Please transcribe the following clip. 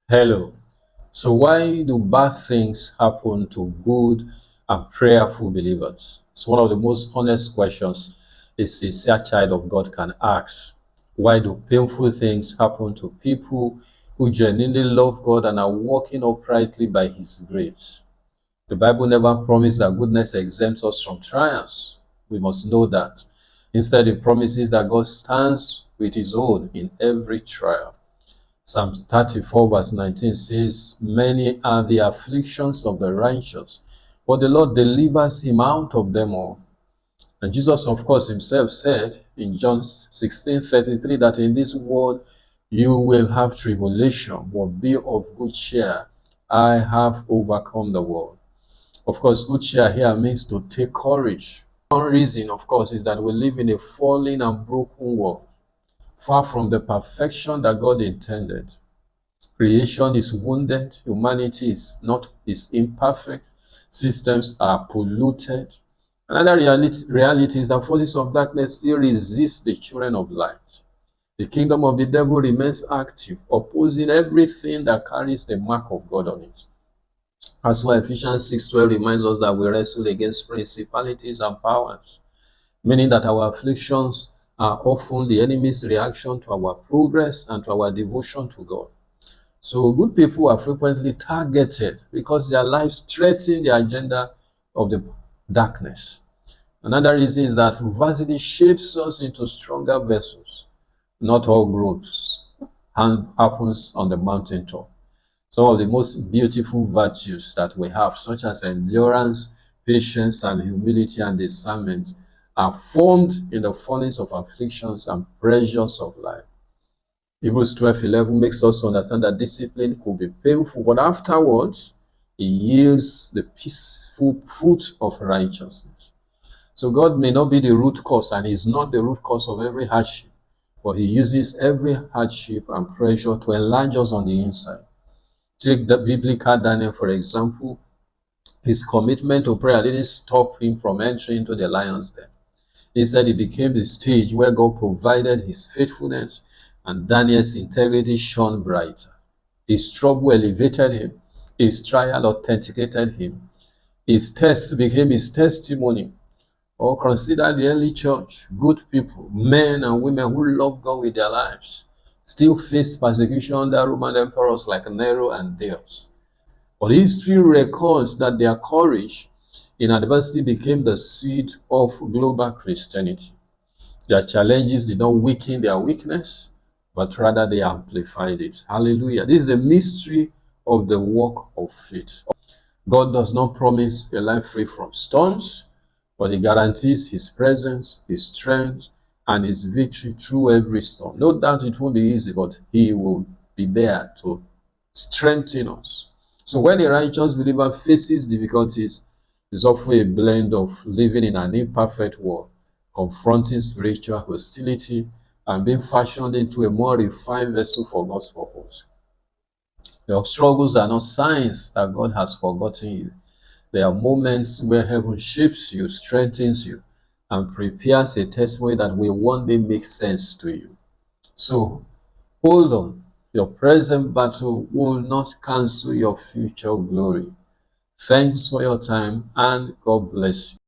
Hello. So why do bad things happen to good and prayerful believers? It's one of the most honest questions a sincere child of God can ask. Why do painful things happen to people who genuinely love God and are walking uprightly by His grace? The Bible never promised that goodness exempts us from trials. We must know that. Instead, it promises that God stands with His own in every trial. Psalm 34 verse 19 says, "Many are the afflictions of the righteous, but the Lord delivers him out of them all." And Jesus, of course, himself said in John 16:33 that in this world you will have tribulation, but be of good cheer. I have overcome the world. Of course, good cheer here means to take courage. One reason, of course, is that we live in a fallen and broken world, far from the perfection that God intended. Creation is wounded, humanity is imperfect, systems are polluted. Another reality is that forces of darkness still resist the children of light. The kingdom of the devil remains active, opposing everything that carries the mark of God on it. That's why Ephesians 6:12 reminds us that we wrestle against principalities and powers, meaning that our afflictions are often the enemy's reaction to our progress and to our devotion to God. So good people are frequently targeted because their lives threaten the agenda of the darkness. Another reason is that adversity shapes us into stronger vessels. Not all growth happens on the mountaintop. Some of the most beautiful virtues that we have, such as endurance, patience, and humility and discernment, are formed in the furnace of afflictions and pressures of life. Hebrews 12:11 makes us understand that discipline could be painful, but afterwards, it yields the peaceful fruit of righteousness. So God may not be the root cause, and He's not the root cause of every hardship, but He uses every hardship and pressure to enlarge us on the inside. Take the biblical Daniel, for example. His commitment to prayer didn't stop him from entering into the lion's den. Instead, it became the stage where God provided His faithfulness, and Daniel's integrity shone brighter. His trouble elevated him. His trial authenticated him. His test became his testimony. Or consider the early church, good people, men and women who loved God with their lives, still faced persecution under Roman emperors like Nero and Deus. But history records that their courage in adversity became the seed of global Christianity. Their challenges did not weaken their weakness, but rather they amplified it. Hallelujah. This is the mystery of the walk of faith. God does not promise a life free from storms, but He guarantees His presence, His strength, and His victory through every storm. No doubt it won't be easy, but He will be there to strengthen us. So when a righteous believer faces difficulties, it's often a blend of living in an imperfect world, confronting spiritual hostility, and being fashioned into a more refined vessel for God's purpose. Your struggles are not signs that God has forgotten you. They are moments where heaven shapes you, strengthens you, and prepares a testimony that will one day make sense to you. So, hold on. Your present battle will not cancel your future glory. Thanks for your time, and God bless you.